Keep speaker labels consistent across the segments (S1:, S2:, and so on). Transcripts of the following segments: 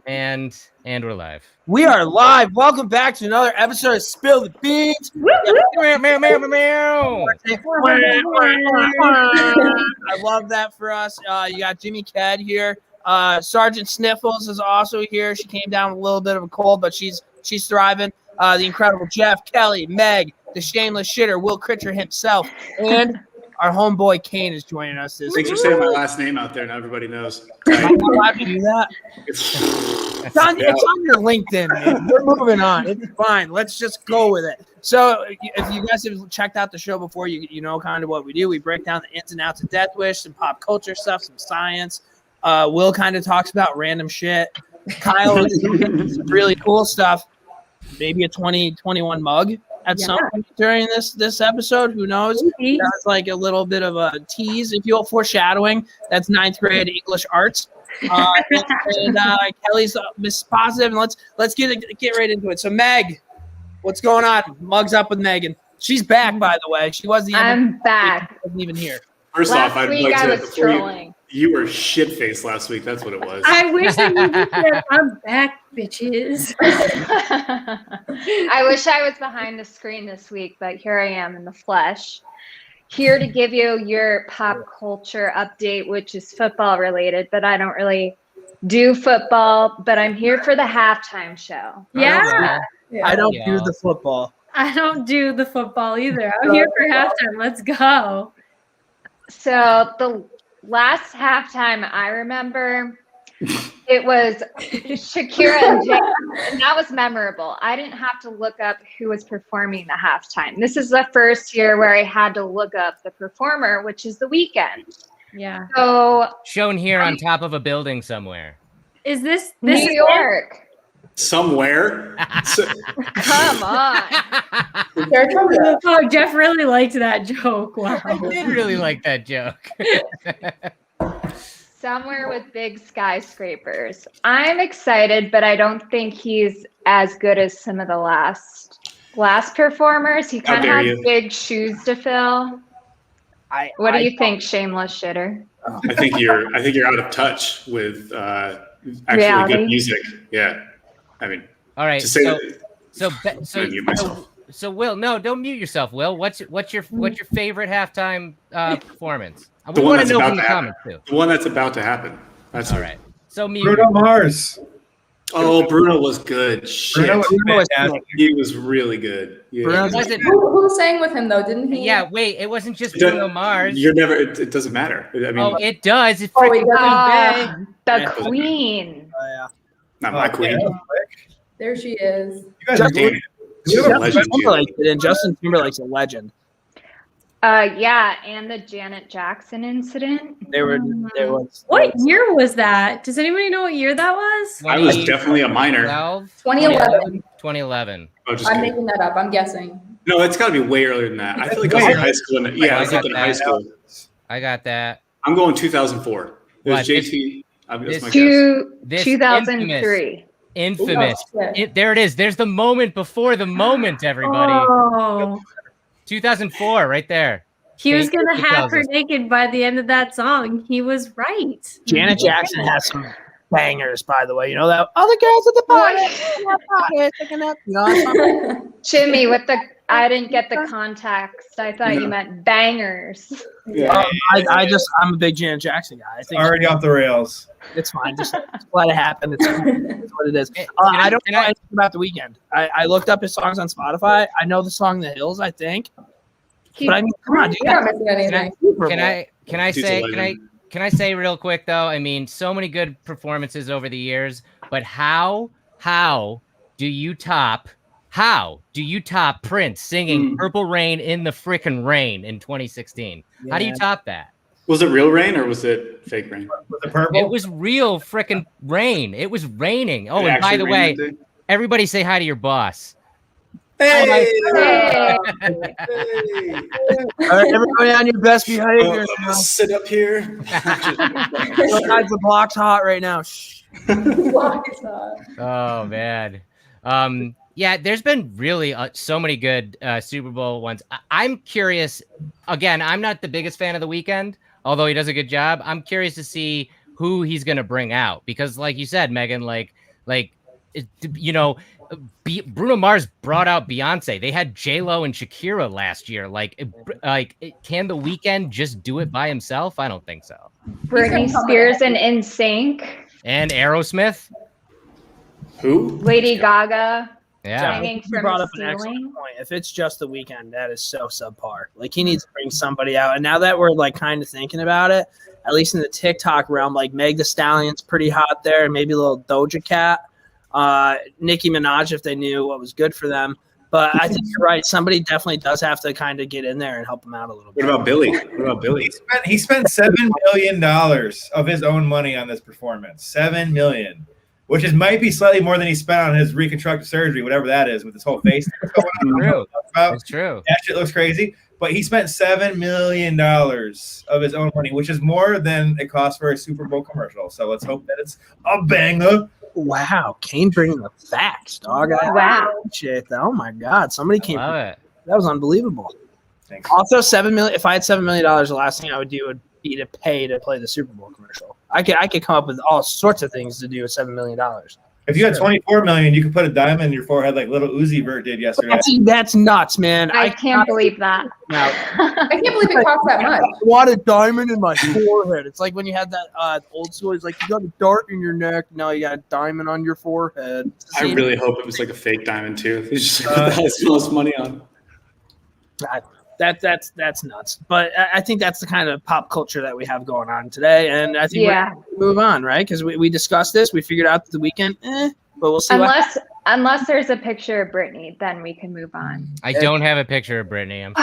S1: and we're live.
S2: We are live. Welcome back to another episode of Spill the Beans.
S1: Meow, meow, meow, meow.
S2: I love that for us. You got Jimmy Ked here. Sergeant Sniffles is also here. She came down with a little bit of a cold, but she's thriving. The incredible Jeff, Kelly, Meg, the shameless shitter, Will Critcher himself, and our homeboy Kane is joining us this
S3: Thanks
S2: week.
S3: for saying my last name out there. Now everybody knows.
S2: I'm glad to do that. It's on your LinkedIn, man. We're moving on. It's fine. Let's just go with it. So if you guys have checked out the show before, you know kind of what we do. We break down the ins and outs of Death Wish, some pop culture stuff, some science. Will kind of talks about random shit. Kyle is some really cool stuff. Maybe a 2021 mug at some point during this episode. Who knows? That's like a little bit of a tease, if you will, foreshadowing. That's 9th grade English arts. And Kelly's Miss Positive, and let's get right into it. So Meg, what's going on? Mugs up with Megan. She's back, by the way. She was the
S4: I'm back.
S2: She wasn't even here.
S3: First off, I'd like
S4: I
S3: to.
S4: was trolling.
S3: You were shit-faced last week. That's what it was.
S5: I wish that you said, I'm back, bitches.
S4: I wish I was behind the screen this week, but here I am in the flesh. Here to give you your pop culture update, which is football related, but I don't really do football, but I'm here for the halftime show.
S5: Yeah.
S2: I don't do the football.
S5: I don't do the football either. I'm here for halftime. Let's go.
S4: So the last halftime I remember, it was Shakira and Jay, and that was memorable. I didn't have to look up who was performing the halftime. This is the first year where I had to look up the performer, which is The Weeknd.
S5: Yeah.
S4: So
S1: Shown here on top of a building somewhere.
S5: Is this
S4: New
S5: is
S4: York?
S3: Somewhere.
S4: Come on.
S5: Oh, Jeff really liked that joke. Wow.
S1: I did really like that joke.
S4: Somewhere with big skyscrapers. I'm excited, but I don't think he's as good as some of the last performers. He kind of has big shoes to fill. What do you think, shameless shitter?
S3: I think you're out of touch with actually good music. Yeah. I mean,
S1: all right.
S3: To say
S1: So Will, no, don't mute yourself, Will. What's your favorite halftime performance? We want to know from the comments too.
S3: The one that's about to happen. That's
S1: all right. So
S6: Bruno Mars.
S3: Oh, Bruno was good. Shit. He was really good. Yeah.
S7: Who sang with him though? Didn't he?
S1: Yeah. Wait, it wasn't just Bruno Mars.
S3: You're never. It doesn't matter. I mean,
S1: it does. It's
S4: the Queen.
S2: Oh yeah.
S3: Not my queen.
S7: There she is.
S2: Justin Timberlake's a legend.
S4: Yeah, and the Janet Jackson incident.
S5: What year was that? Does anybody know what year that was?
S3: I was definitely a minor.
S7: 2011.
S1: 2011.
S7: I'm making that up. I'm guessing.
S3: No, it's got to be way earlier than that. I feel like I was in high school. I was in high school.
S1: I got that.
S3: I'm going 2004. It was JT.
S4: That's my guess. 2003.
S1: Infamous. There it is. There's the moment before the moment, everybody.
S5: Oh.
S1: 2004, right there.
S5: He was going to have her naked by the end of that song. He was right.
S2: Janet Jackson has some bangers, by the way. You know that? Other girls at the party.
S4: Jimmy, I didn't get the context. I thought you meant bangers.
S2: Yeah. I'm a big Janet Jackson guy. I think
S6: already off the rails.
S2: It's fine. Just let it happen. It's what it is. I don't know anything about The Weeknd. I looked up his songs on Spotify. I know the song "The Hills," I think. But I mean, come on,
S1: Can I say real quick though? I mean, so many good performances over the years, but how do you top Prince singing "Purple Rain in the Frickin' Rain" in 2016? Yeah. How do you top that?
S3: Was it real rain or was it fake rain?
S6: Was it purple?
S1: It was real frickin' rain. It was raining. Oh, and by the way, everybody say hi to your boss.
S2: Hey! All right, everybody on your best behavior.
S3: Sit up here.
S2: The block's hot right now.
S1: Oh man. Yeah, there's been really so many good Super Bowl ones. I'm curious. Again, I'm not the biggest fan of The Weeknd, although he does a good job. I'm curious to see who he's gonna bring out, because like you said, Megan, Bruno Mars brought out Beyonce. They had J-Lo and Shakira last year. Can The Weeknd just do it by himself? I don't think so.
S4: Britney Spears and NSYNC.
S1: And Aerosmith.
S3: Who?
S4: Lady Gaga.
S1: Yeah.
S2: You brought up an excellent point. If it's just The Weeknd, that is so subpar. Like, he needs to bring somebody out. And now that we're like kind of thinking about it, at least in the TikTok realm, like Meg Thee Stallion's pretty hot there, and maybe a little Doja Cat, Nicki Minaj if they knew what was good for them. But I think you're right. Somebody definitely does have to kind of get in there and help them out a little bit.
S3: What about Billy?
S6: He spent $7 million of his own money on this performance. $7 million. Which might be slightly more than he spent on his reconstructive surgery, whatever that is, with his whole face.
S1: It's true.
S6: That shit looks crazy. But he spent $7 million of his own money, which is more than it costs for a Super Bowl commercial. So let's hope that it's a banger.
S2: Wow, Kane bringing the facts, dog.
S4: Wow.
S2: Shit. Oh my God, somebody came.
S1: Love it.
S2: That was unbelievable.
S6: Thanks.
S2: Also, $7 million. If I had $7 million, the last thing I would do would be to pay to play the Super Bowl commercial. I could come up with all sorts of things to do with $7 million.
S6: If you had $24 million, you could put a diamond in your forehead like little Uzi Vert did yesterday.
S2: That's nuts, man.
S4: I can't believe that.
S2: No.
S7: I can't believe it costs that much.
S2: I want a diamond in my forehead. It's like when you had that old school. It's like you got a dart in your neck. Now you got a diamond on your forehead.
S3: I really hope it was like a fake diamond too. It's just like, that's the most money on.
S2: That's nuts. But I think that's the kind of pop culture that we have going on today. And I think we're move on, right? Because we discussed this. We figured out The Weeknd, but we'll see.
S4: Unless there's a picture of Britney, then we can move on.
S1: I don't have a picture of Britney.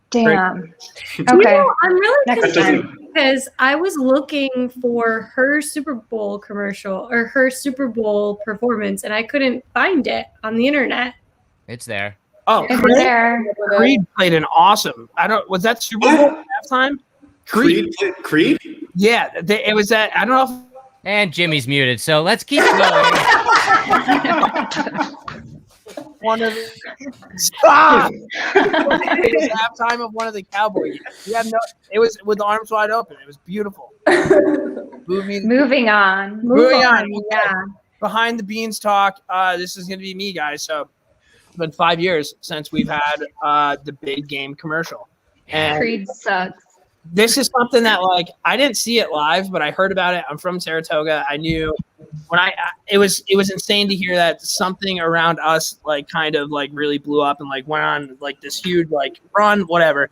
S4: Damn.
S5: You
S4: Okay.
S5: know, I'm really
S4: Next
S5: concerned because I was looking for her Super Bowl commercial or her Super Bowl performance, and I couldn't find it on the internet.
S1: It's there.
S2: Oh,
S4: It's
S2: Creed,
S4: there.
S2: Creed played an awesome. Was that Super Bowl halftime?
S3: Creed?
S2: Yeah, it was that. I don't know.
S1: And Jimmy's muted, so let's keep going.
S2: One of stop. It was halftime of one of the Cowboys. It was with the arms wide open. It was beautiful.
S4: Moving on.
S2: Yeah. Behind the Beans talk. This is going to be me, guys. So it's been 5 years since we've had the big game commercial. And
S4: Creed sucks.
S2: this is something that, like, I didn't see it live, but I heard about it. I'm from Saratoga. I knew when it was insane to hear that something around us, like, kind of like really blew up and like went on like this huge like run, whatever.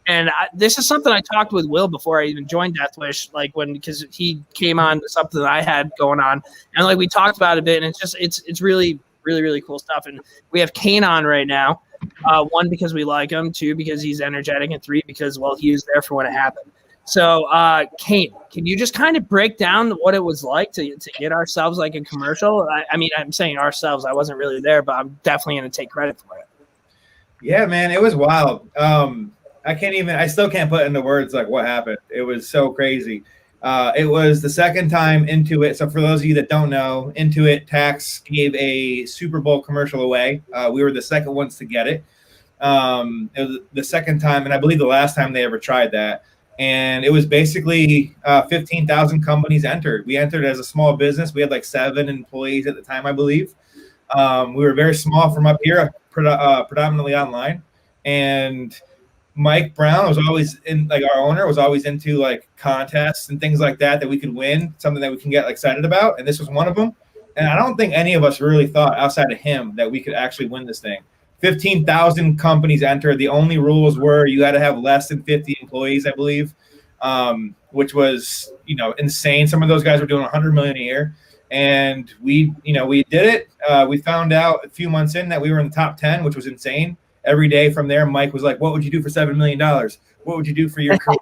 S2: And this is something I talked with Will before I even joined Death Wish, like because he came on to something that I had going on, and like we talked about it a bit, and it's really, really, really cool stuff. And we have Kane on right now. One, because we like him. Two, because he's energetic. And three, because, well, he was there for when it happened. So, Kane, can you just kind of break down what it was like to get ourselves like a commercial? I mean, I'm saying ourselves. I wasn't really there, but I'm definitely going to take credit for it.
S6: Yeah, man, it was wild. I still can't put into words like what happened. It was so crazy. It was the second time Intuit. So for those of you that don't know, Intuit Tax gave a Super Bowl commercial away. We were the second ones to get it. It was the second time, and I believe the last time they ever tried that. And it was basically 15,000 companies entered. We entered as a small business. We had like 7 employees at the time, I believe. We were very small from up here, predominantly online. And Mike Brown was always our owner was always into like contests and things like that we could win, something that we can get excited about. And this was one of them. And I don't think any of us really thought outside of him that we could actually win this thing. 15,000 companies entered. The only rules were you had to have less than 50 employees, I believe, which was, insane. Some of those guys were doing 100 million a year. And we did it. We found out a few months in that we were in the top 10, which was insane. Every day from there, Mike was like, what would you do for $7 million? What would you do for your career?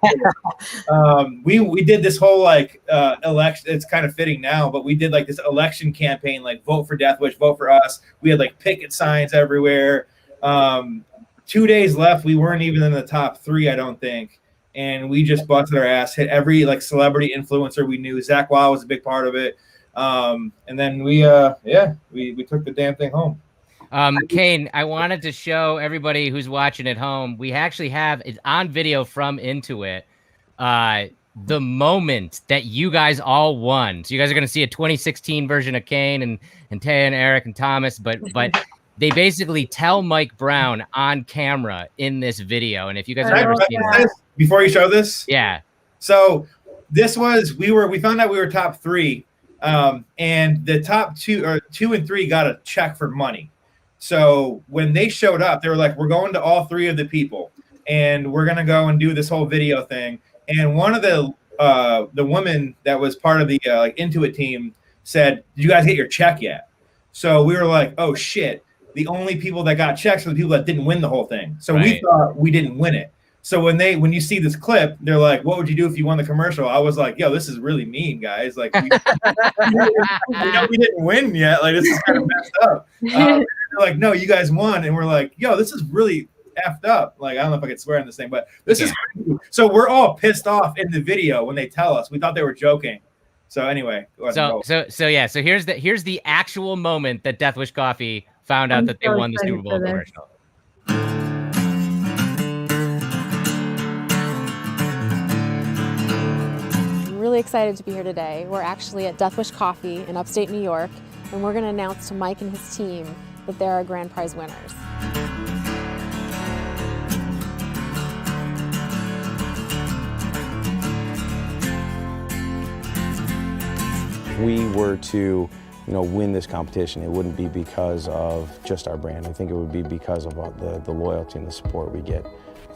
S6: We did this whole election. It's kind of fitting now, but we did like this election campaign, like vote for Death Wish, vote for us. We had like picket signs everywhere. 2 days left. We weren't even in the top 3, I don't think. And we just busted our ass, hit every like celebrity influencer we knew. Zach Wild was a big part of it. And then we took the damn thing home.
S1: Kane, I wanted to show everybody who's watching at home. We actually have it's on video from Intuit. the moment that you guys all won. So you guys are going to see a 2016 version of Kane and Taya and Eric and Thomas, but they basically tell Mike Brown on camera in this video. And if you guys have ever seen that,
S6: before you show this,
S1: yeah.
S6: So this was we found out we were top 3, and the top 2 and 3 got a check for money. So when they showed up, they were like, "We're going to all 3 of the people, and we're gonna go and do this whole video thing." And one of the women that was part of the Intuit team said, "Did you guys get your check yet?" So we were like, "Oh shit." The only people that got checks were the people that didn't win the whole thing. So we thought we didn't win it. So when you see this clip, they're like, "What would you do if you won the commercial?" I was like, "Yo, this is really mean, guys. Like, we didn't win yet. Like, this is kind of messed up." They're like, "No, you guys won," and we're like, "Yo, this is really effed up." Like, I don't know if I could swear on this thing, but this is so we're all pissed off in the video when they tell us. We thought they were joking. So anyway,
S1: so here's the actual moment that Death Wish Coffee found out that they won the Super Bowl commercial.
S8: I'm really excited to be here today. We're actually at Death Wish Coffee in upstate New York, and we're going to announce to Mike and his team that they're our grand prize winners.
S9: If we were to win this competition, it wouldn't be because of just our brand. I think it would be because of the loyalty and the support we get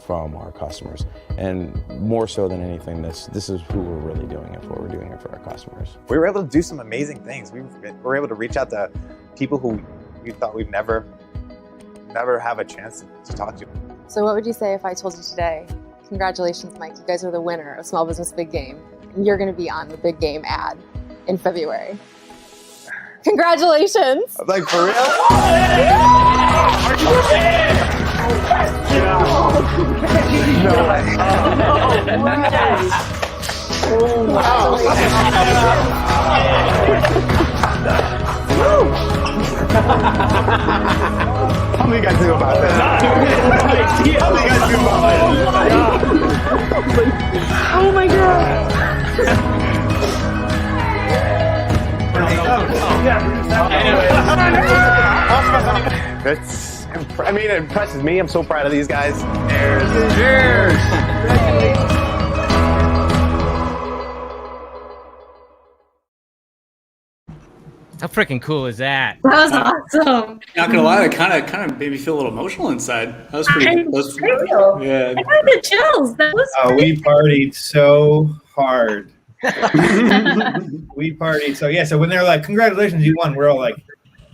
S9: from our customers. And more so than anything, this is who we're really doing it for. We're doing it for our customers.
S10: We were able to do some amazing things. We were able to reach out to people who we thought we'd never have a chance to talk to.
S8: So what would you say if I told you today, congratulations, Mike, you guys are the winner of Small Business Big Game, and you're going to be on the Big Game ad in February? Congratulations!
S10: Like, for real? No way. How many guys knew about that? How many guys knew about that?
S5: Oh my God.
S10: It impresses me. I'm so proud of these guys.
S2: Cheers.
S1: How freaking cool is that?
S5: That was awesome.
S3: Not gonna lie, that kind of made me feel a little emotional inside. That was pretty.
S5: I had the chills. That was
S6: we partied so hard. We partied. So when they're like, "Congratulations, you won," we're all like,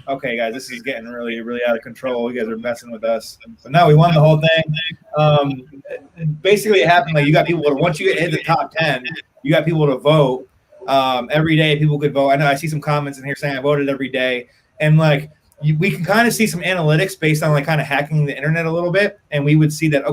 S6: "Okay, guys, this is getting really, really out of control. You guys are messing with us." So now we won the whole thing. Basically, it happened like you got people. Once you hit the top 10, you got people to vote. Every day, people could vote. I know I see some comments in here saying I voted every day, and we can kind of see some analytics based on kind of hacking the internet a little bit, and we would see that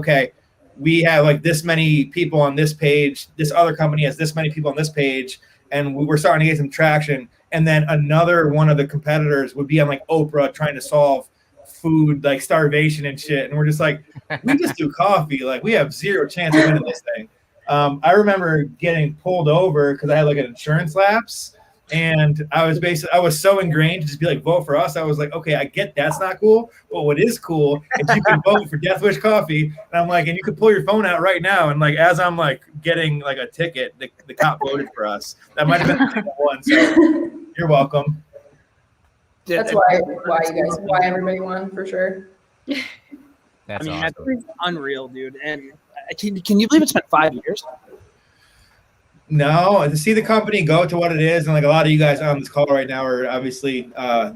S6: we have this many people on this page. This other company has this many people on this page, and we were starting to get some traction. And then another one of the competitors would be on Oprah trying to solve food starvation and shit. And we're just like, we just do coffee. We have zero chance of winning this thing. I remember getting pulled over because I had an insurance lapse. And I was so ingrained to just be vote for us. I was like, okay, I get that's not cool, but what is cool is you can vote for Death Wish Coffee. And I'm like, and you can pull your phone out right now. And as I'm getting a ticket, the cop voted for us. That might have been the single one. So you're welcome.
S7: That's why everybody won for sure.
S1: That's awesome.
S2: That's unreal, dude. And can you believe it's been 5 years?
S6: No, to see the company go to what it is, and a lot of you guys on this call right now are obviously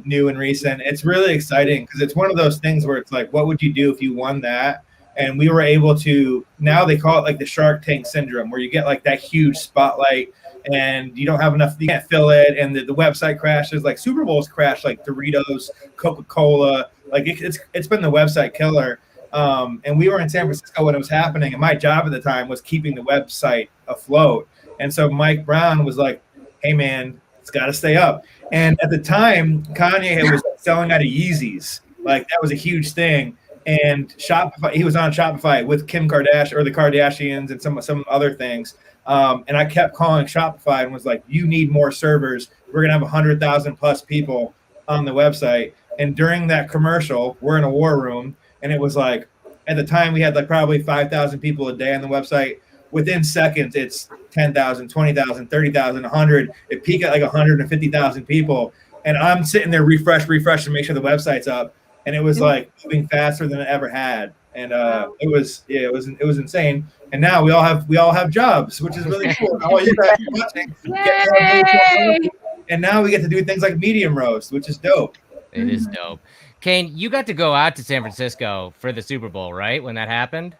S6: new and recent. It's really exciting because it's one of those things where it's what would you do if you won that? And we were able to. Now they call it the Shark Tank syndrome, where you get that huge spotlight, and you don't have enough. You can't fill it, and the website crashes. Super Bowls crash, Doritos, Coca-Cola. It's been the website killer. And we were in San Francisco when it was happening, and my job at the time was keeping the website afloat. And so Mike Brown was like, "Hey man, it's got to stay up." And at the time, Kanye was selling out of Yeezys. That was a huge thing. and Shopify. He was on Shopify with Kim Kardashian or the Kardashians and some other things. And I kept calling Shopify and was like, "You need more servers. We're gonna have 100,000 plus people on the website." And during that commercial, we're in a war room, and it was like, at the time we had like probably 5,000 people a day on the website. Within seconds, it's 10,000, 20,000, 30,000, 100. It peaked at like 150,000 people. And I'm sitting there refresh to make sure the website's up. And it was like moving faster than it ever had. And it was insane. And now we all have jobs, which is really cool. All you guys are watching. And now we get to do things like medium roast, which is dope.
S1: It is dope. Kane, you got to go out to San Francisco for the Super Bowl, right? When that happened?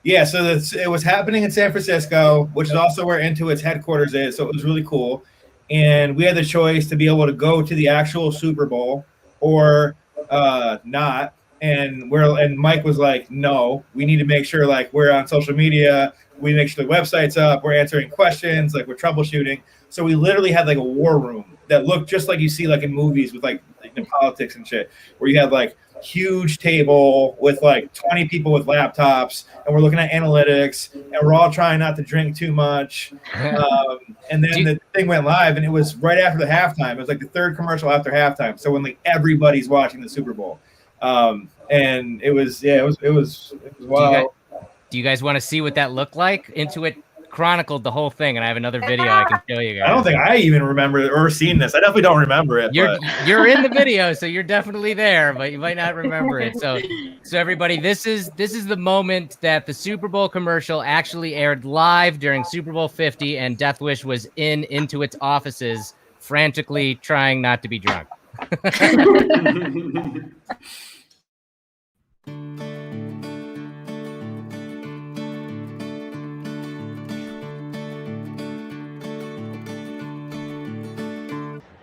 S6: Yeah, so it was happening in San Francisco, which is also where Intuit's headquarters is. So it was really cool. And we had the choice to be able to go to the actual Super Bowl or not. And Mike was like, no, we need to make sure like we're on social media. We make sure the website's up. We're answering questions, like we're troubleshooting. So we literally had like a war room that looked just like you see like in movies with like in politics and shit, where you had like huge table with like 20 people with laptops, and we're looking at analytics, and we're all trying not to drink too much. And then the thing went live, and it was right after the halftime. It was like the third commercial after halftime. So when like everybody's watching the Super Bowl, and it was wild.
S1: Do you guys want to see what that looked like? Intuit chronicled the whole thing, and I have another video I can show you guys.
S6: I don't think I even remember or seen this. I definitely don't remember it.
S1: You're in the video, so you're definitely there, but you might not remember it. So everybody, this is the moment that the Super Bowl commercial actually aired live during Super Bowl 50, and Death Wish was in Intuit's offices, frantically trying not to be drunk.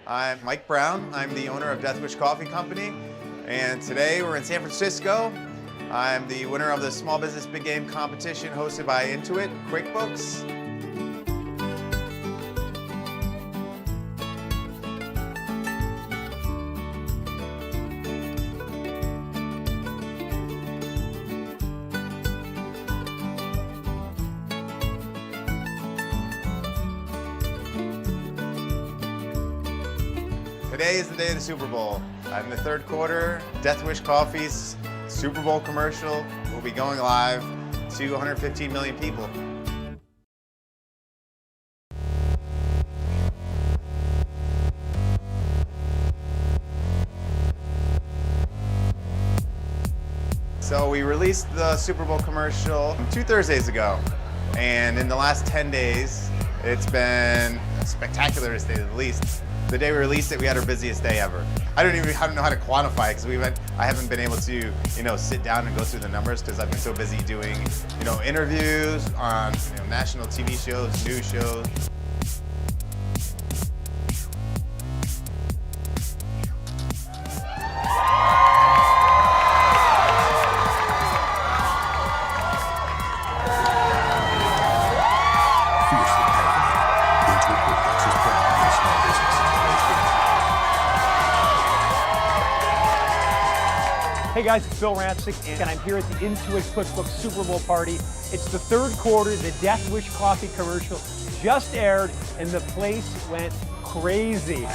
S10: I'm Mike Brown. I'm the owner of Death Wish Coffee Company, and today we're in San Francisco. I'm the winner of the Small Business Big Game competition hosted by Intuit QuickBooks. Today is the day of the Super Bowl. In the third quarter, Death Wish Coffee's Super Bowl commercial will be going live to 115 million people. So we released the Super Bowl commercial 2 Thursdays ago, and in the last 10 days, it's been spectacular to say the least. The day we released it, we had our busiest day ever. I don't know how to quantify it because I haven't been able to, sit down and go through the numbers because I've been so busy doing, interviews on national TV shows, news shows.
S11: Hey guys, it's Bill Rancic, and I'm here at the Intuit QuickBooks Super Bowl party. It's the third quarter. The Death Wish Coffee commercial just aired, and the place went crazy.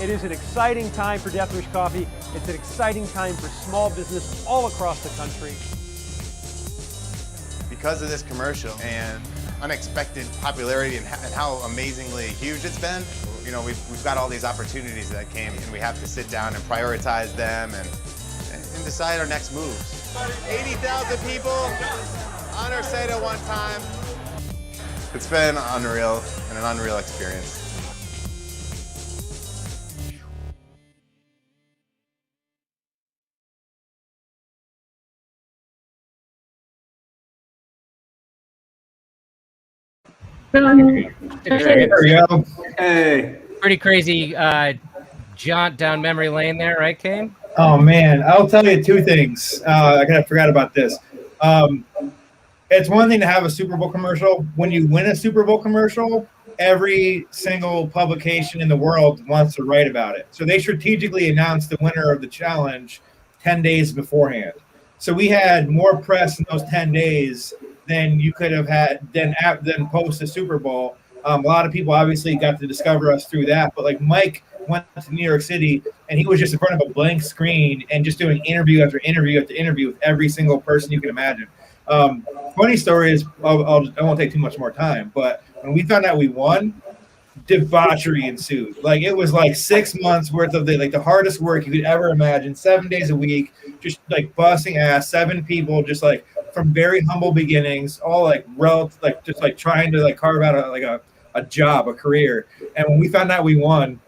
S11: It is an exciting time for Death Wish Coffee. It's an exciting time for small business all across the country.
S10: Because of this commercial and unexpected popularity and how amazingly huge it's been, we've got all these opportunities that came, and we have to sit down and prioritize them and decide our next moves. 80,000 people on our site at one time. It's been unreal and an unreal experience.
S6: There we go.
S3: Hey.
S1: Pretty crazy jaunt down memory lane there, right, Kane?
S6: Oh man, I'll tell you two things. I kind of forgot about this. It's one thing to have a Super Bowl commercial. When you win a Super Bowl commercial every single publication in the world wants to write about it. So they strategically announced the winner of the challenge 10 days beforehand. So we had more press in those 10 days than you could have had than post the Super Bowl. A lot of people obviously got to discover us through that, but like Mike went to New York City and he was just in front of a blank screen and just doing interview after interview after interview with every single person you can imagine. Funny story is, I won't take too much more time, but when we found out we won, debauchery ensued. Like it was like 6 months worth of the hardest work you could ever imagine, 7 days a week, just like busting ass, 7 people, just like from very humble beginnings, all like just like trying to like carve out a job, a career. And when we found out we won,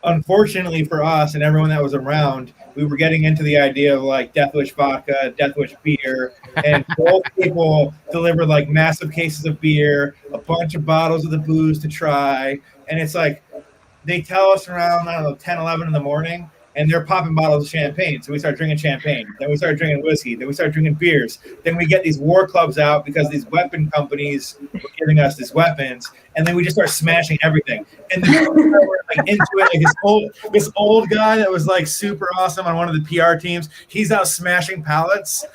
S6: unfortunately for us and everyone that was around, we were getting into the idea of like Death Wish vodka, Death Wish beer, and both people delivered like massive cases of beer, a bunch of bottles of the booze to try. And it's like they tell us around, I don't know, 10, 11 in the morning, and they're popping bottles of champagne. So we start drinking champagne. Then we start drinking whiskey. Then we start drinking beers. Then we get these war clubs out because these weapon companies were giving us these weapons. And then we just start smashing everything. And then we're like into it. Like this old guy that was like super awesome on one of the PR teams, he's out smashing pallets.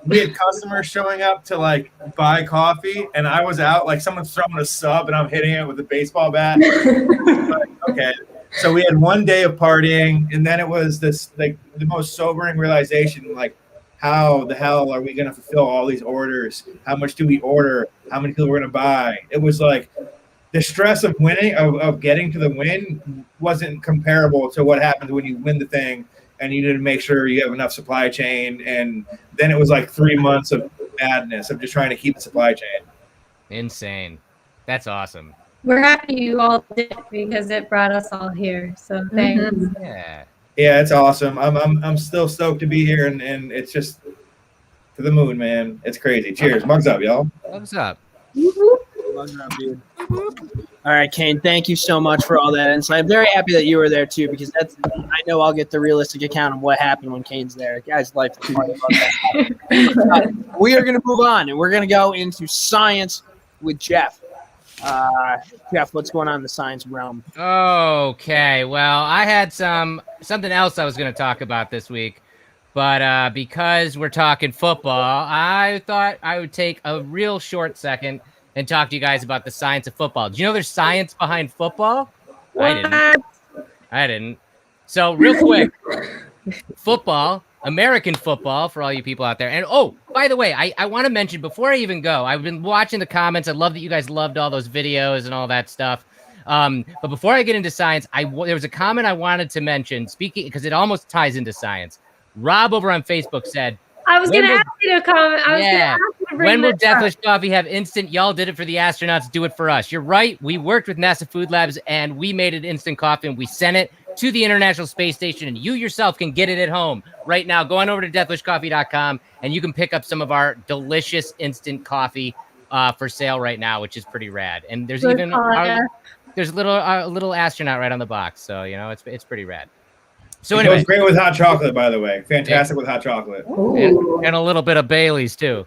S6: We had customers showing up to like buy coffee, and I was out like someone's throwing a sub and I'm hitting it with a baseball bat. Like, okay. So we had one day of partying, and then it was this like the most sobering realization, like how the hell are we going to fulfill all these orders? How much do we order? How many people we're going to buy? It was like the stress of winning, of getting to the win wasn't comparable to what happens when you win the thing and you need to make sure you have enough supply chain. And then it was like 3 months of madness of just trying to keep the supply chain.
S1: Insane. That's awesome.
S5: We're happy you all did it because it brought us all here. So thanks.
S1: Mm-hmm.
S6: Yeah, it's awesome. I'm still stoked to be here, and it's just to the moon, man. It's crazy. Cheers. Mugs up, y'all.
S1: Mugs up.
S2: Mugs up, dude. All right, Kane, thank you so much for all that insight. I'm very happy that you were there too, because I know I'll get the realistic account of what happened when Kane's there. Guy's life is hard about that. We are going to move on, and we're going to go into science with Jeff. Jeff, what's going on in the science realm?
S1: Okay, well, I had something else I was going to talk about this week, but because we're talking football, I thought I would take a real short second and talk to you guys about the science of football. Do you know there's science behind football?
S5: What?
S1: I didn't. So real quick, football, American football for all you people out there. And oh, by the way, I want to mention before I even go, I've been watching the comments. I love that you guys loved all those videos and all that stuff. But before I get into science, there was a comment I wanted to mention, speaking because it almost ties into science. Rob over on Facebook said,
S5: I was going to ask you to comment. I was going to ask you to bring
S1: when will
S5: this
S1: Death
S5: up.
S1: Wish Coffee have instant? Y'all did it for the astronauts. Do it for us. You're right. We worked with NASA Food Labs and we made it instant coffee and we sent it to the International Space Station, and you yourself can get it at home right now. Go on over to deathwishcoffee.com and you can pick up some of our delicious instant coffee for sale right now, which is pretty rad. And there's even there's a little astronaut right on the box, so you know it's pretty rad. So
S6: it
S1: anyway,
S6: goes great with hot chocolate, by the way. Fantastic with hot chocolate.
S1: And a little bit of Bailey's too.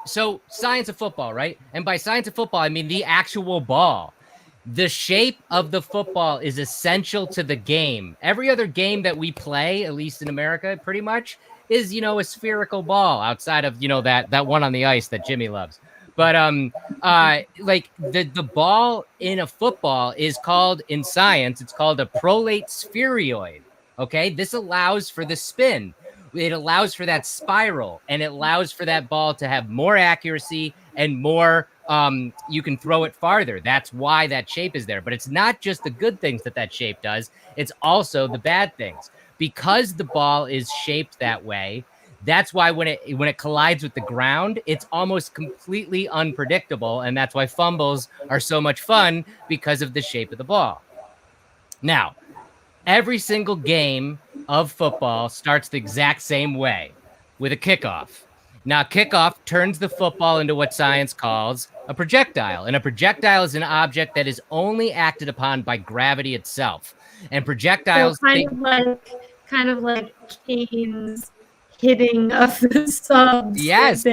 S1: So science of football, right? And by science of football, I mean the actual ball. The shape of the football is essential to the game. Every other game that we play, at least in America, pretty much is, a spherical ball outside of, that one on the ice that Jimmy loves. But like the ball in a football is called, in science, it's called a prolate spheroid. Okay, this allows for the spin. It allows for that spiral, and it allows for that ball to have more accuracy and more. You can throw it farther. That's why that shape is there. But it's not just the good things that shape does. It's also the bad things. Because the ball is shaped that way, that's why when it collides with the ground, it's almost completely unpredictable. And that's why fumbles are so much fun, because of the shape of the ball. Now, every single game of football starts the exact same way, with a kickoff. Now, kickoff turns the football into what science calls a projectile. And a projectile is an object that is only acted upon by gravity itself. And projectiles...
S5: So kind of like hitting of the subs.
S1: Yes,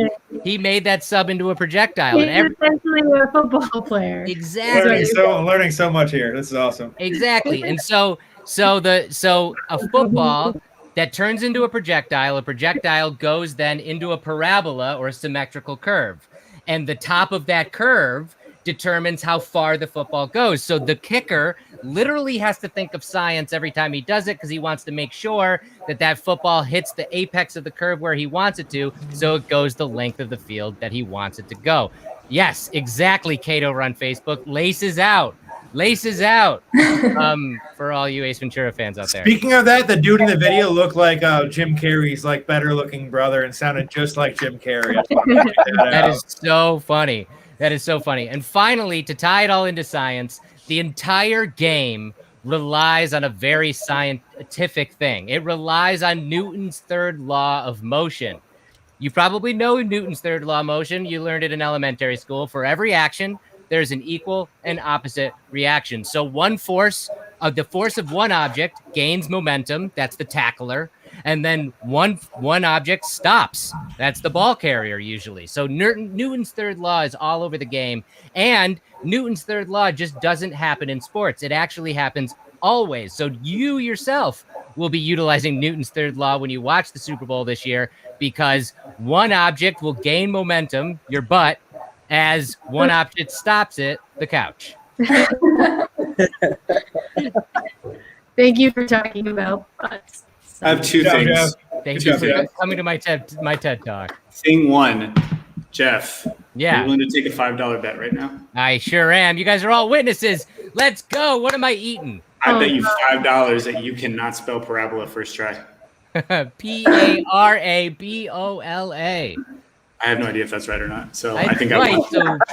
S1: he made that sub into a projectile.
S5: He's essentially a football player.
S1: Exactly.
S6: Learning so much here. This is awesome.
S1: Exactly. And so a football that turns into a projectile goes then into a parabola or a symmetrical curve. And the top of that curve determines how far the football goes. So the kicker literally has to think of science every time he does it because he wants to make sure that football hits the apex of the curve where he wants it to, so it goes the length of the field that he wants it to go. Yes, exactly, Cato Run Facebook. Laces out. For all you Ace Ventura fans out there.
S6: Speaking of that, the dude in the video looked like Jim Carrey's like better looking brother and sounded just like Jim Carrey.
S1: That is so funny. That is so funny. And finally, to tie it all into science, the entire game relies on a very scientific thing. It relies on Newton's third law of motion. You probably know Newton's third law of motion. You learned it in elementary school. For every action, there's an equal and opposite reaction. So the force of one object gains momentum. That's the tackler. And then one object stops. That's the ball carrier usually. So Newton's third law is all over the game. And Newton's third law just doesn't happen in sports. It actually happens always. So you yourself will be utilizing Newton's third law when you watch the Super Bowl this year, because one object will gain momentum, your butt, as one object stops it, the couch.
S5: Thank you for talking about butts.
S3: I have two things.
S1: Thank you for coming to my TED Talk.
S3: Thing one, Jeff.
S1: Yeah.
S3: Are you willing to take a $5 bet right now?
S1: I sure am. You guys are all witnesses. Let's go. What am I eating?
S3: I bet you $5 that you cannot spell parabola first try.
S1: Parabola.
S3: I have no idea if that's right or not. So
S1: I think
S3: right.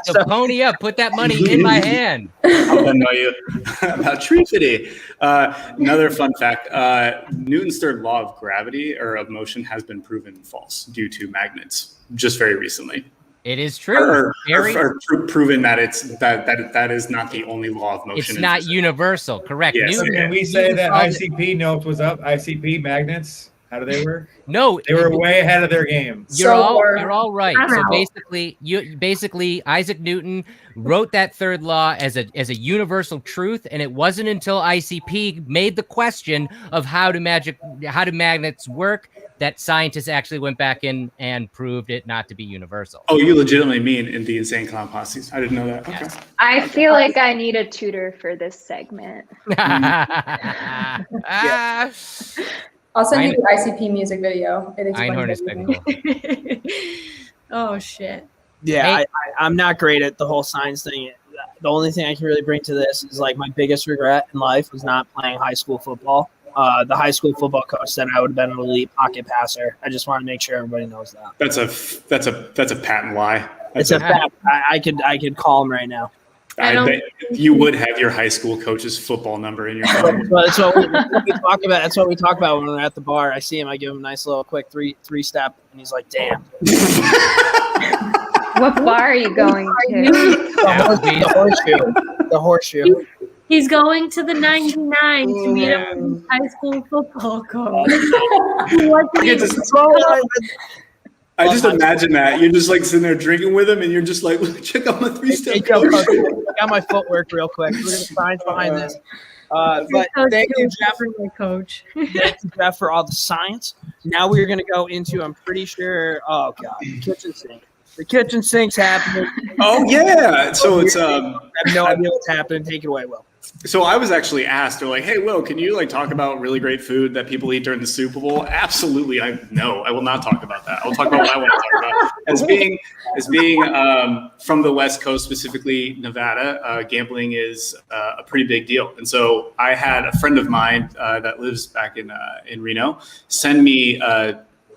S1: So pony up. Put that money in my hand.
S3: I'll know you about Trifity. Another fun fact: Newton's third law of gravity or of motion has been proven false due to magnets just very recently.
S1: It is true.
S3: Or proven that that is not the only law of motion.
S1: It's not universal. Correct.
S3: Yes.
S6: Can we say that ICP notes was up? ICP magnets. How do they work?
S1: No,
S6: they were way ahead of their game.
S1: You're all right. So basically, Isaac Newton wrote that third law as a universal truth, and it wasn't until ICP made the question of how do magnets work that scientists actually went back in and proved it not to be universal.
S3: Oh, you legitimately mean in the Insane Clown Posses? I didn't know that. Okay.
S4: I feel like I need a tutor for this segment.
S7: I'll send you the ICP music video. It
S5: is Oh shit.
S2: Yeah, I'm not great at the whole science thing. The only thing I can really bring to this is like my biggest regret in life was not playing high school football. The high school football coach said I would have been an elite pocket passer. I just want to make sure everybody knows that.
S3: That's a patent lie.
S2: It's a fact. I could call him right now.
S3: I bet you would have your high school coach's football number in your phone.
S2: That's what we talk about. That's what we talk about when we're at the bar. I see him. I give him a nice little quick three step, and he's like, "Damn."
S4: What bar are you going to?
S2: The horseshoe.
S5: He's going to the 99 to meet up with his high school football coach.
S3: I just imagine that. You're just like sitting there drinking with him and you're just like, check out my 3-step coach.
S2: I got my footwork real quick. We're going to sign behind this. But thank you, Jeff.
S5: Coach.
S2: Thank you, Jeff, for all the science. Now we're going to go into, I'm pretty sure, oh, God, the kitchen sink. The kitchen sink's happening.
S3: Oh, yeah. So it's...
S2: I have no idea what's happening. Take it away, Will.
S3: So I was actually asked, they're like, hey, Will, can you like talk about really great food that people eat during the Super Bowl? Absolutely. I will not talk about that. I'll talk about what I want to talk about. As being from the West Coast, specifically Nevada, gambling is a pretty big deal. And so I had a friend of mine that lives back in Reno send me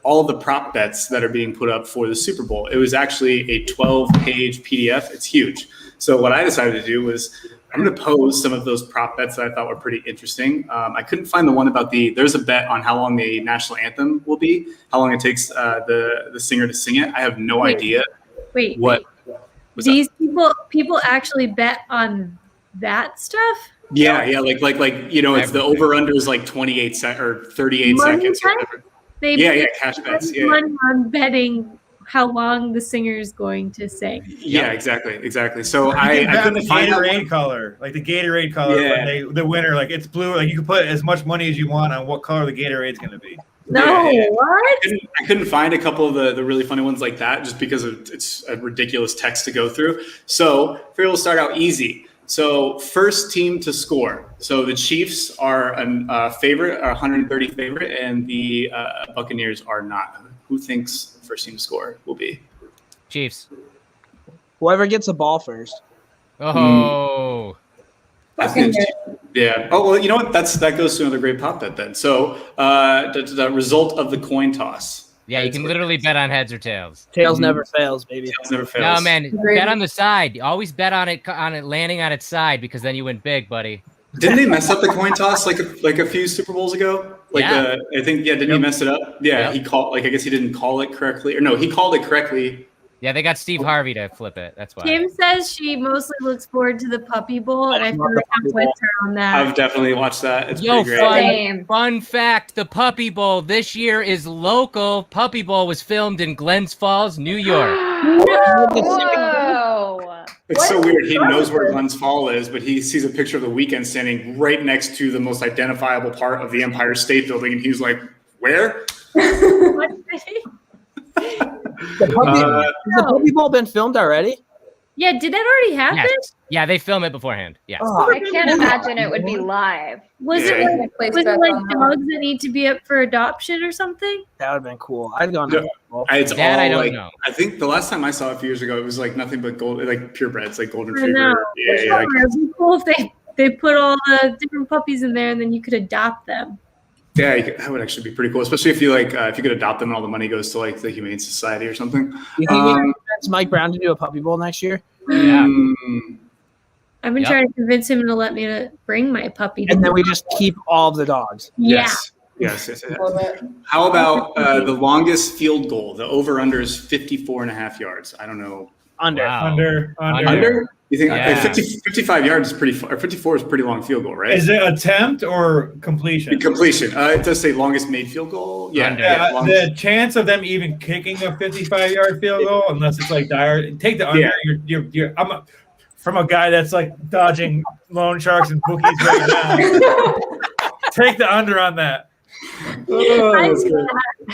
S3: all the prop bets that are being put up for the Super Bowl. It was actually a 12-page PDF. It's huge. So what I decided to do was I'm going to pose some of those prop bets that I thought were pretty interesting. I couldn't find the one about there's a bet on how long the national anthem will be, how long it takes the singer to sing it. I have no idea.
S5: Wait.
S3: These
S5: people actually bet on that stuff?
S3: Yeah, like it's the over under is like 28 or 38 seconds or whatever.
S5: They
S3: Yeah, cash bets. Yeah.
S5: money on betting how long the singer is going to sing.
S3: Yeah, exactly. So
S6: You
S3: I
S6: can bet
S3: couldn't
S6: the
S3: find that
S6: Gatorade
S3: one.
S6: color, like the Gatorade color.
S3: Yeah.
S6: When the winner, like it's blue. Like you can put as much money as you want on what color the Gatorade's going to be.
S5: No,
S3: Yeah.
S5: what?
S3: I couldn't find a couple of the really funny ones like that just because it's a ridiculous text to go through. So figure we'll start out easy. So first team to score. So the Chiefs are a favorite, are 130 favorite, and the Buccaneers are not. Who thinks first team to score will be?
S1: Chiefs.
S2: Whoever gets the ball first.
S1: Oh.
S3: I think yeah. Oh well, you know what? That goes to another great pop bet then. So the result of the coin toss.
S1: Yeah, you can literally bet on heads or tails.
S2: Tails never fails, baby.
S3: Tails never fails.
S1: No, man, bet on the side. Always bet on it landing on its side because then you win big, buddy.
S3: Didn't they mess up the coin toss like a few Super Bowls ago?
S1: Yeah.
S3: I think didn't he mess it up? Yeah,
S1: Yep.
S3: he called I guess he didn't call it correctly. Or no, he called it correctly.
S1: Yeah, they got Steve Harvey to flip it. That's why.
S5: Kim says she mostly looks forward to the Puppy Bowl, and I feel
S2: love
S5: like
S2: the
S5: I'm
S2: Puppy
S5: with
S2: Bowl.
S5: her on that.
S3: I've definitely watched that. It's
S1: Yo,
S3: pretty great.
S4: Same.
S1: fun fact, the Puppy Bowl this year is local. Puppy Bowl was filmed in Glens Falls, New York.
S4: Whoa.
S3: It's so weird. He knows where Glens Fall is, but he sees a picture of the Weeknd standing right next to the most identifiable part of the Empire State Building, and he's like, "Where?"
S2: Has the Puppy Bowl been filmed already?
S5: Yeah, did that already happen?
S1: Yes. Yeah, they film it beforehand. Yes.
S2: Oh,
S4: I can't imagine it would be live.
S5: Was
S3: Yeah.
S5: it like dogs that need to be up for adoption or something?
S2: that would have been cool. I'd gone.
S3: Yeah. It's
S1: That
S3: all
S1: I don't
S3: like
S1: know.
S3: I think the last time I saw it a few years ago, it was like nothing but gold, like purebreds, like golden
S5: I know.
S3: retriever. Yeah.
S5: It'd be cool if they put all the different puppies in there and then you could adopt them.
S3: Yeah, that would actually be pretty cool, especially if you if you could adopt them and all the money goes to like the Humane Society or something.
S2: You think you can convince Mike Brown to do a Puppy Bowl next year?
S1: Yeah.
S5: I've been
S1: Yep.
S5: trying to convince him to let me to bring my puppy.
S2: And then we just keep all of the dogs.
S5: Yeah.
S3: Yes. How about the longest field goal? The over-under is 54.5 yards. I don't know.
S2: Under.
S1: Wow.
S3: Under? You think
S1: Yeah.
S3: 55 yards is pretty far, or 54 is a pretty long field goal, right?
S6: Is it attempt or completion?
S3: Completion. It does say longest made field goal. Yeah.
S1: Under.
S3: yeah, longest-
S6: The chance of them even kicking a 55-yard field goal, unless it's like dire, take the under.
S3: Yeah.
S6: From a guy that's like dodging loan sharks and bookies right now. Take the under on that.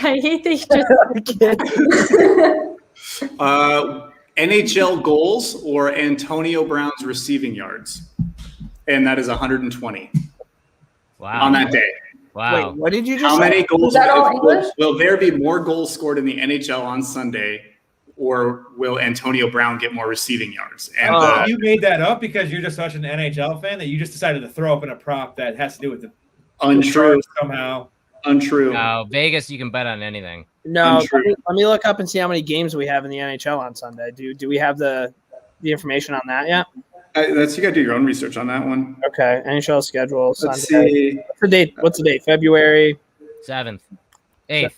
S5: I hate that you just
S3: NHL goals or Antonio Brown's receiving yards, and that is 120
S1: Wow.
S3: on that day.
S1: Wow.
S2: Wait, what did you just
S3: How
S2: say?
S3: many goals?
S7: Is that all English?
S3: Will there be more goals scored in the NHL on Sunday, or will Antonio Brown get more receiving yards? And
S6: You made that up because you're just such an NHL fan that you just decided to throw up in a prop that has to do with the
S3: untrue,
S6: somehow.
S3: untrue.
S1: No, Vegas, you can bet on anything.
S2: No,
S3: Untrue.
S2: let me look up and see how many games we have in the NHL on Sunday. Do we have the information on that yet?
S3: You got to do your own research on that one.
S2: Okay, NHL schedule
S3: Let's
S2: Sunday.
S3: see.
S2: What's the date? February
S1: 7th. 8th.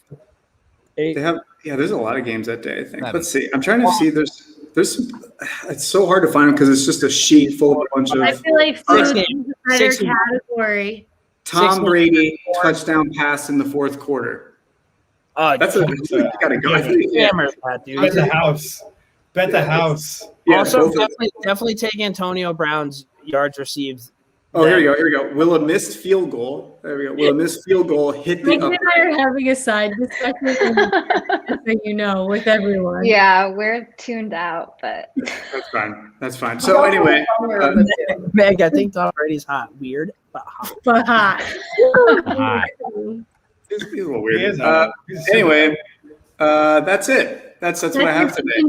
S2: 8th.
S3: They have there's a lot of games that day. I think.
S1: Seven.
S3: Let's see. I'm trying to see. There's some. It's so hard to find them because it's just a sheet full of a bunch
S5: I
S3: of
S5: feel like food is
S2: 16.
S5: a better
S2: 16.
S5: category.
S3: Tom Brady touchdown pass in the fourth quarter.
S2: Oh,
S3: That's a you gotta go. I think, yeah.
S2: hammer that, dude.
S6: Bet the house. Bet the house.
S3: Yeah,
S2: Also,
S3: both of-
S2: definitely take Antonio Brown's yards received.
S3: Oh, here we go. Will a missed field goal? There we go. Will a missed field goal hit the
S5: Mike
S3: up?
S5: and I are having a side discussion, just so you know, with everyone.
S4: Yeah, we're tuned out, but
S3: That's fine. So anyway,
S2: Meg, I think Tom Brady's hot. Weird, but hot.
S5: But hot.
S1: Hot.
S3: he's a little
S6: He
S3: weird.
S6: is hot. He's a-
S3: Anyway, that's it. That's what I have today.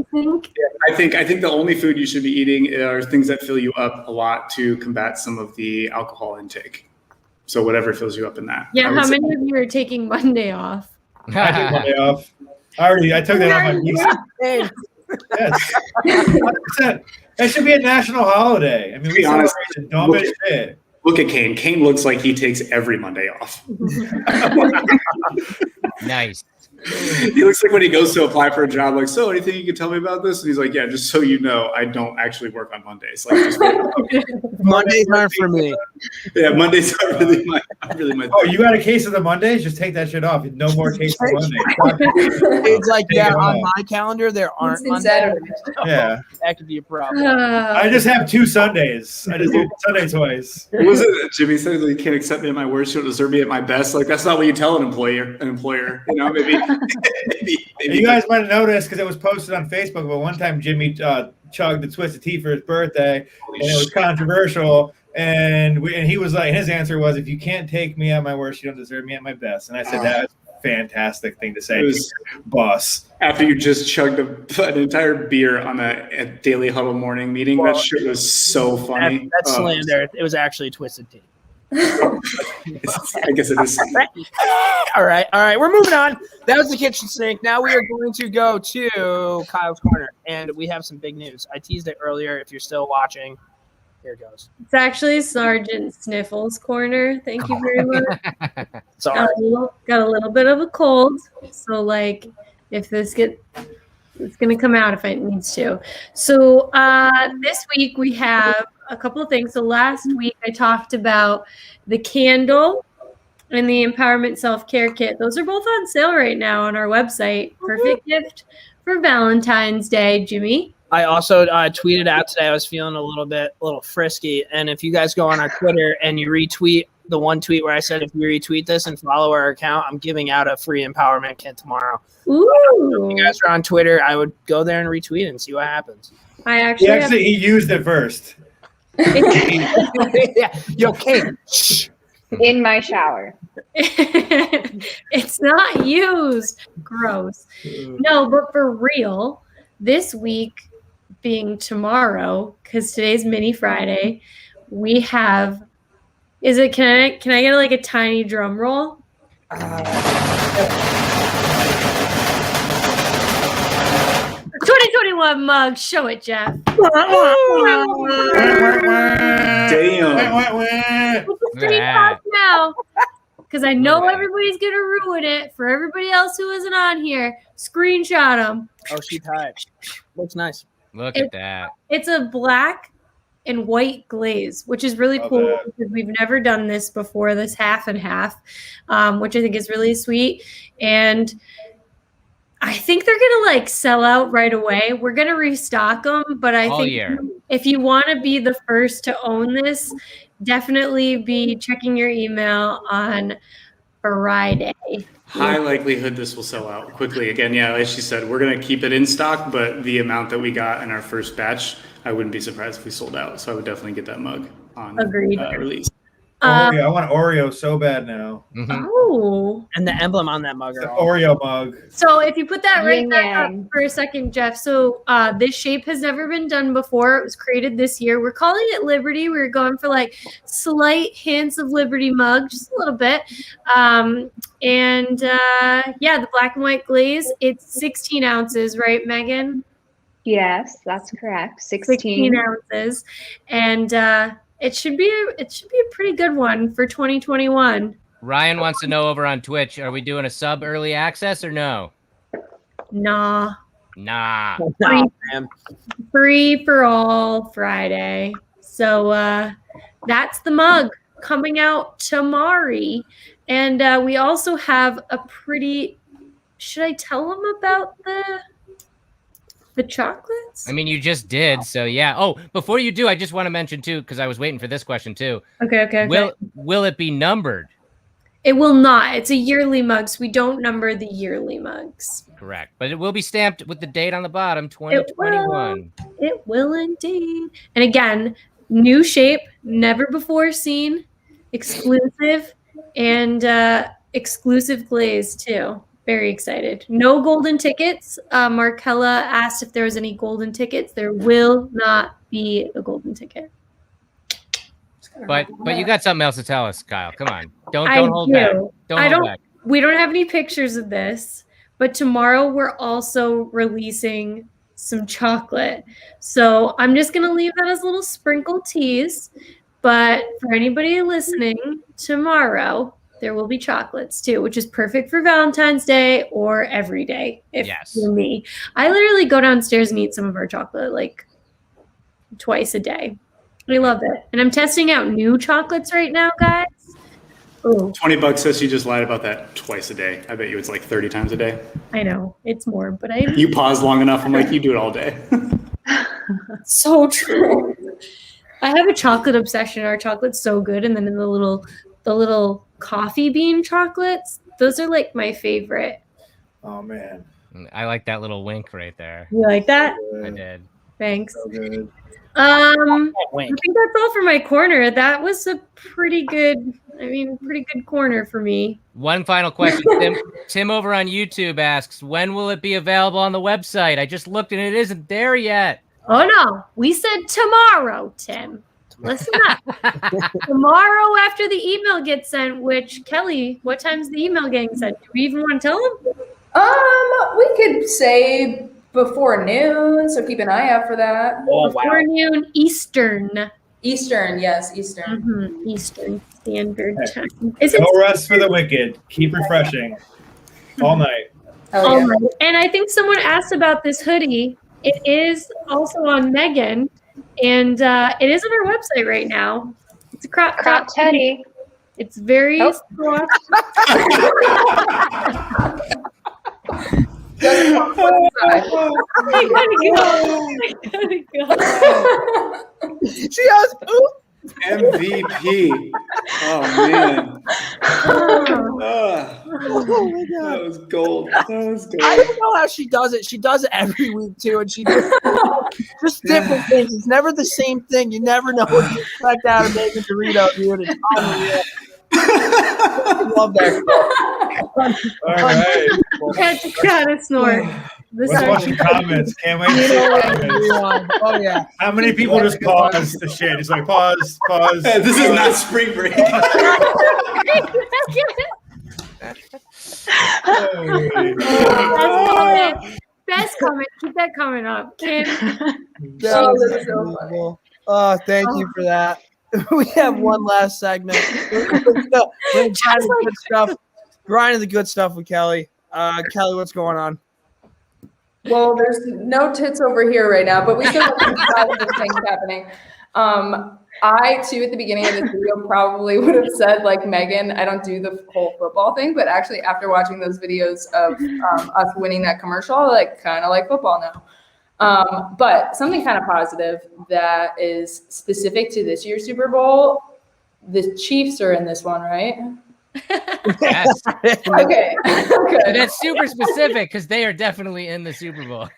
S3: I think the only food you should be eating are things that fill you up a lot to combat some of the alcohol intake. So whatever fills you up in that.
S5: Yeah,
S3: I would
S5: how
S3: say-
S5: many of you are taking Monday off?
S6: I took Monday off. I took that off my week. Yes. 100%. That should be a national holiday. I mean,
S3: To
S6: we
S3: be honest,
S6: celebrate the dumbest shit.
S3: Look at Kane. Kane looks like he takes every Monday off.
S1: Nice.
S3: He looks like when he goes to apply for a job, like, so anything you can tell me about this? And he's like, yeah, just so you know, I don't actually work on Mondays. Like, just
S2: Mondays aren't for me.
S3: Yeah, Mondays are really my
S6: Oh, you got a case of the Mondays? Just take that shit off. No more case of Mondays.
S2: It's like, yeah, on my calendar, there aren't Mondays.
S6: Yeah.
S2: That could be a problem.
S6: I just have 2 Sundays. I just do Sunday twice.
S3: What was it that Jimmy said that you can't accept me at my worst, you don't deserve me at my best? Like, that's not what you tell an employer. You know, maybe
S6: You guys might have noticed because it was posted on Facebook, but one time Jimmy chugged a Twisted Tea for his birthday, and it was controversial. And he was like, his answer was, if you can't take me at my worst, you don't deserve me at my best. And I said, that's a fantastic thing to say to your boss.
S3: After you just chugged an entire beer on a daily huddle morning meeting, that shit was so funny.
S2: That's slander. It was actually Twisted Tea.
S3: I guess it is.
S2: All right. We're moving on. That was the kitchen sink. Now we are going to go to Kyle's Corner, and we have some big news. I teased it earlier. If you're still watching, here it goes.
S5: It's actually Sergeant Sniffles' Corner. Thank you very much.
S2: Sorry.
S5: Got a little bit of a cold, so like if this it's gonna come out if it needs to. So this week we have a couple of things. So last week I talked about the candle and the Empowerment Self-Care Kit. Those are both on sale right now on our website. Perfect gift for Valentine's Day, Jimmy.
S2: I also tweeted out today. I was feeling a little frisky. And if you guys go on our Twitter and you retweet the one tweet where I said, if you retweet this and follow our account, I'm giving out a free empowerment kit tomorrow.
S5: Ooh.
S2: If you guys are on Twitter, I would go there and retweet it and see what happens.
S6: He used it first.
S2: Yeah. Yo, Kate.
S4: In my shower.
S5: It's not used. Gross. No, but for real, this week being tomorrow, because today's Mini Friday, we have. Can I get like a tiny drum roll? 2021 mug. Show it, Jeff.
S3: Damn.
S5: Now, because I know everybody's gonna ruin it for everybody else who isn't on here. Screenshot them.
S2: Oh, she tied. Looks nice.
S1: Look at that.
S5: It's a black and white glaze, which is really cool because we've never done this before. This half and half, which I think is really sweet, and I think they're gonna like sell out right away. We're gonna restock them, but I think if you want to be the first to own this, definitely be checking your email on Friday.
S3: High likelihood this will sell out quickly. Again, yeah, like she said, we're going to keep it in stock, but the amount that we got in our first batch, I wouldn't be surprised if we sold out. So I would definitely get that mug on release.
S6: I want Oreo so bad now.
S5: Oh.
S2: And the emblem on that mug.
S6: Oreo mug.
S5: So if you put that right back up for a second, Jeff. So this shape has never been done before. It was created this year. We're calling it Liberty. We're going for like slight hints of Liberty mug, just a little bit. The black and white glaze. It's 16 ounces, right, Megan?
S4: Yes, that's correct. 16
S5: ounces. And it should be a pretty good one for 2021.
S1: Ryan wants to know over on Twitch, are we doing a sub early access or no?
S5: Nah. Free for all Friday. So that's the mug coming out tomorrow. And we also have a pretty, should I tell them about the chocolates?
S1: I mean, you just did, so yeah. Oh, before you do, I just want to mention too, because I was waiting for this question too.
S5: Okay.
S1: Will it be numbered?
S5: It will not. It's a yearly mug, so we don't number the yearly mugs.
S1: Correct, but it will be stamped with the date on the bottom, 2021.
S5: It will indeed. And again, new shape, never before seen, exclusive, and exclusive glaze too. Very excited. No golden tickets. Markella asked if there was any golden tickets. There will not be a golden ticket.
S1: But you got something else to tell us, Kyle. Come on. Don't hold back. Don't hold back.
S5: We don't have any pictures of this, but tomorrow we're also releasing some chocolate. So I'm just going to leave that as a little sprinkle tease. But for anybody listening, tomorrow there will be chocolates too, which is perfect for Valentine's Day or every day. If you're me, I literally go downstairs and eat some of our chocolate like twice a day. I love it. And I'm testing out new chocolates right now, guys. Ooh.
S3: $20 says you just lied about that twice a day. I bet you it's like 30 times a day.
S5: I know it's more, but
S3: You pause long enough. I'm like, you do it all day.
S5: So true. I have a chocolate obsession. Our chocolate's so good, and then in the little coffee bean chocolates, those are like my favorite.
S6: Oh man,
S1: I like that little wink right there.
S5: You like that?
S1: I did.
S5: Thanks.
S6: So good.
S5: I think that's all for my corner. That was a pretty good corner for me.
S1: One final question. Tim over on YouTube asks, when will it be available on the website? I just looked and it isn't there yet.
S5: Oh no, we said tomorrow, Tim. Listen up. Tomorrow after the email gets sent, which Kelly, what time's the email getting sent? Do we even want to tell them?
S7: We could say before noon, so keep an eye out for that.
S5: Before noon Eastern.
S7: Eastern, yes, Eastern.
S5: Mm-hmm. Eastern Standard Time.
S6: No rest for the wicked. Keep refreshing all night.
S5: All night. And I think someone asked about this hoodie. It is also on Megan, and it is on our website right now. It's a crop
S4: teddy.
S5: It's very soft.
S2: She has
S3: MVP. Oh man.
S2: Oh my God.
S3: That was gold.
S2: I don't know how she does it. She does it every week too, and she just different things. It's never the same thing. You never know what to expect out of Megan Dorito, dude. It's unreal. I love that.
S6: All right.
S5: Gotta snort.
S6: Let's watch the comments. Can't wait to see the comments.
S2: Oh yeah.
S6: How many people just pause the shit? It's like pause.
S3: This is not spring break.
S5: Best comment. Keep that comment up, Kim.
S2: That's so funny. Oh, thank you for that. We have one last segment. Grinding the good stuff with Kelly. Kelly, what's going on?
S7: Well, there's no tits over here right now, but we still have some positive things happening. I, too, at the beginning of this video probably would have said, like Megan, I don't do the whole football thing, but actually after watching those videos of us winning that commercial, I kind of like football now. But something kind of positive that is specific to this year's Super Bowl, the Chiefs are in this one, right?
S1: Yes.
S7: Okay.
S1: And that's super specific because they are definitely in the Super Bowl.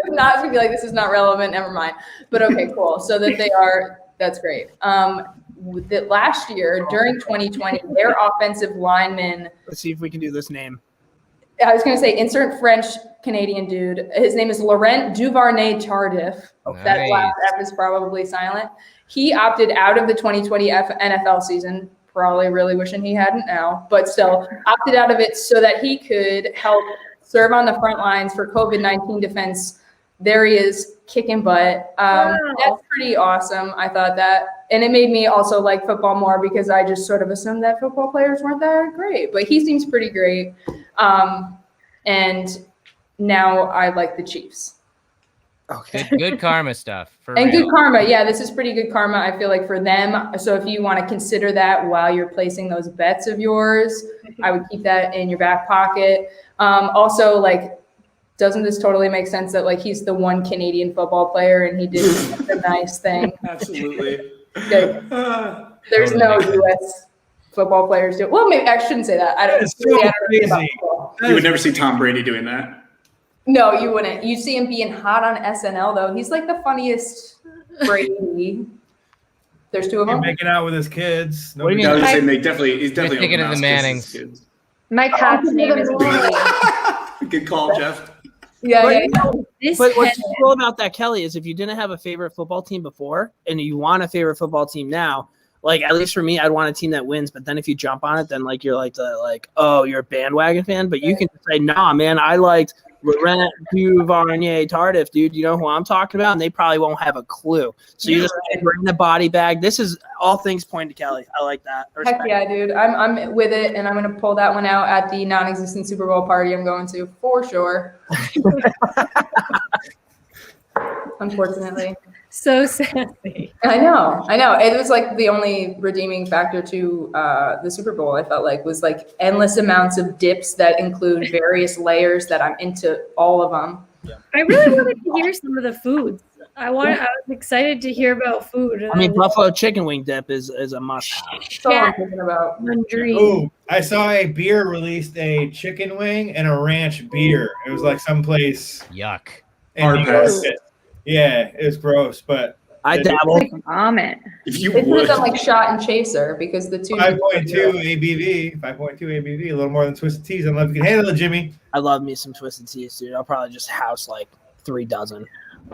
S7: Not to be like, this is not relevant, never mind. But okay, cool. So that they are, that's great. That last year during 2020, their offensive lineman.
S2: Let's see if we can do this name.
S7: I was going to say insert French Canadian dude. His name is Laurent Duvernay-Tardif.
S2: Okay.
S7: That last F is probably silent. He opted out of the 2020 NFL season. Probably really wishing he hadn't now, but still opted out of it so that he could help serve on the front lines for COVID-19 defense. There he is, kicking butt. That's pretty awesome. I thought that. And it made me also like football more because I just sort of assumed that football players weren't that great, but he seems pretty great. And now I like the Chiefs.
S2: Okay.
S1: Good karma stuff.
S7: And good karma. Yeah, this is pretty good karma, I feel like, for them. So if you want to consider that while you're placing those bets of yours, I would keep that in your back pocket. Also, like, doesn't this totally make sense that, like, he's the one Canadian football player and he did a nice thing?
S3: Absolutely.
S7: There's no U.S. football players do. Well, maybe I shouldn't say that. I don't know about football.
S3: You would never see Tom Brady doing that.
S7: No, you wouldn't. You see him being hot on SNL, though. He's like the funniest Brady. There's two of them.
S6: Making out with his kids.
S2: What do you mean?
S3: I was gonna say, he's definitely
S1: thinking of the Mannings.
S4: My cat's name is Brady.
S3: Good call, Jeff.
S7: Yeah.
S2: But what's cool about that, Kelly, is if you didn't have a favorite football team before and you want a favorite football team now, like, at least for me, I'd want a team that wins. But then if you jump on it, then like you're like, oh, you're a bandwagon fan. But you can say, nah, man, I liked Laurent Duvernay Tardif, dude. You know who I'm talking about? And they probably won't have a clue. So you just bring the body bag. This is all things point to Kelly. I like that.
S7: Heck yeah, dude. I'm with it, and I'm going to pull that one out at the non-existent Super Bowl party I'm going to, for sure. Unfortunately.
S5: So sassy.
S7: I know. It was like the only redeeming factor to the Super Bowl, I felt like, was like endless amounts of dips that include various layers that I'm into all of them.
S5: I really wanted to hear some of the foods. I was excited to hear about food.
S2: I mean, buffalo chicken wing dip is a must.
S7: That's all I'm thinking about.
S6: Ooh, I saw a beer released a chicken wing and a ranch beer. It was like someplace.
S1: Yuck.
S6: in New York. Yeah, it was gross, but
S2: I dabble.
S4: Vomit.
S3: If you
S7: They put
S3: would.
S7: them like shot and chaser because the two
S6: 5.2 ABV, a little more than Twisted Teas. I don't know if you can handle it, Jimmy.
S2: I love me some Twisted Teas, dude. I'll probably just house like 3 dozen.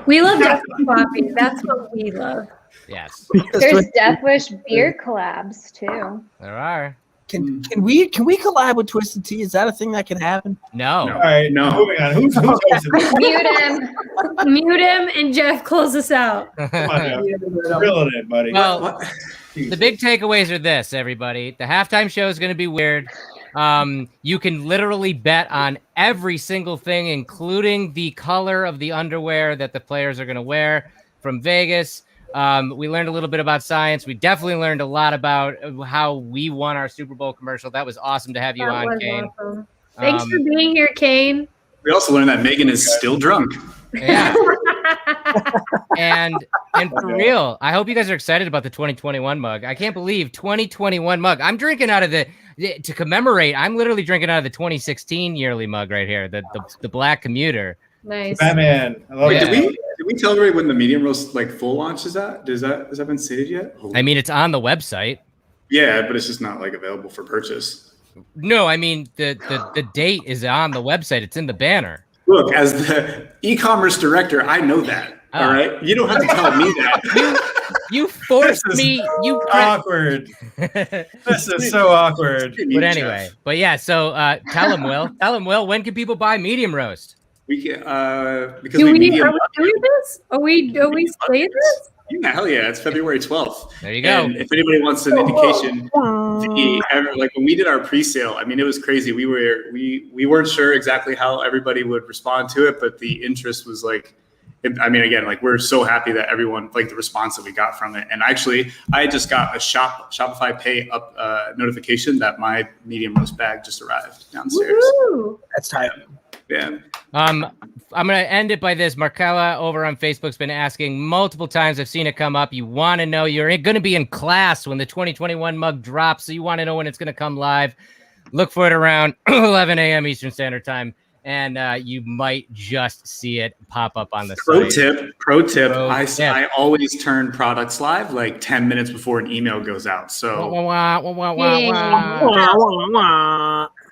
S5: We love Deathwish coffee. That's what we love.
S1: Yes.
S4: There's Death Wish beer collabs too.
S1: There are.
S2: Can we collab with Twisted Tea? Is that a thing that can happen?
S1: No.
S6: All right,
S3: No.
S6: moving on. Who's hosting this?
S4: Mute him.
S5: Mute him and Jeff, close us out.
S6: Come on, Jeff. Reel it in, buddy.
S1: Well, the big takeaways are this, everybody. The halftime show is going to be weird. You can literally bet on every single thing, including the color of the underwear that the players are going to wear from Vegas. We learned a little bit about science. We definitely learned a lot about how we won our Super Bowl commercial. That was awesome to have you
S5: That
S1: on,
S5: was
S1: Kane.
S5: awesome. Thanks for being here, Kane.
S3: We also learned that Megan is still drunk.
S1: Yeah. and for real, I hope you guys are excited about the 2021 mug. I can't believe 2021 mug. I'm drinking out of to commemorate. I'm literally drinking out of the 2016 yearly mug right here, the black commuter.
S5: Nice.
S6: Batman. I love
S3: Wait,
S6: it.
S3: did we tell everybody when the medium roast like full launch is at? Has that been stated yet?
S1: I mean, it's on the website.
S3: Yeah, but it's just not like available for purchase.
S1: No, I mean the date is on the website. It's in the banner.
S3: Look, as the e-commerce director, I know that. All right, you don't have to tell me that.
S1: You forced me. You
S6: awkward. This is so awkward.
S1: But anyway, but yeah. So tell them, Will. When can people buy medium roast?
S3: We can because
S5: Are
S3: we
S5: we
S3: medium.
S5: doing this? Are we saying this?
S3: Yeah, hell yeah! It's February 12th.
S1: There you go.
S3: And if anybody wants an indication, like when we did our pre-sale, I mean, it was crazy. We weren't sure exactly how everybody would respond to it, but the interest was like, I mean, again, like we're so happy that everyone like the response that we got from it. And actually, I just got a Shopify Pay up notification that my medium roast bag just arrived downstairs.
S5: Woo!
S2: That's tight.
S3: Yeah.
S1: I'm gonna end it by this. Markella over on Facebook's been asking multiple times. I've seen it come up. You want to know you're going to be in class when the 2021 mug drops, so you want to know when it's going to come live. Look for it around 11 a.m. Eastern Standard Time, and you might just see it pop up on the site.
S3: Pro tip. I always turn products live like 10 minutes before an email goes out. So.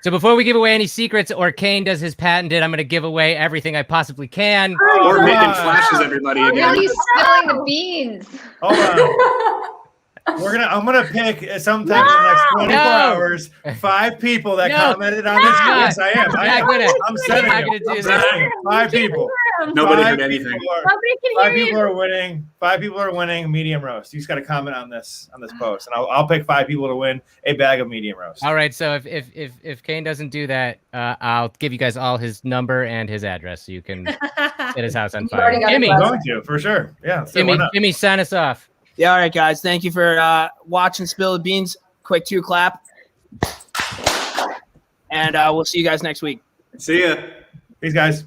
S3: So before we give away any secrets or Kane does his patented, I'm going to give away everything I possibly can. Or Megan flashes everybody
S4: Are
S3: again.
S4: you spilling the beans?
S6: Hold on. I'm gonna pick sometime in the next 24 hours 5 people that commented on this. Yes, I am. I'm setting it. 5 people.
S3: Nobody heard anything.
S6: 5 people are winning. 5 people are winning medium roast. You just got to comment on this post, and I'll pick 5 people to win a bag of medium roast.
S1: All right. So if Kane doesn't do that, I'll give you guys all his number and his address so you can set his house on fire. Jimmy,
S6: I'm going to for sure. Yeah.
S1: Jimmy, sign us off.
S2: Yeah, all right, guys. Thank you for watching Spill the Beans. Quick 2 clap. And we'll see you guys next week.
S3: See ya.
S6: Peace, guys.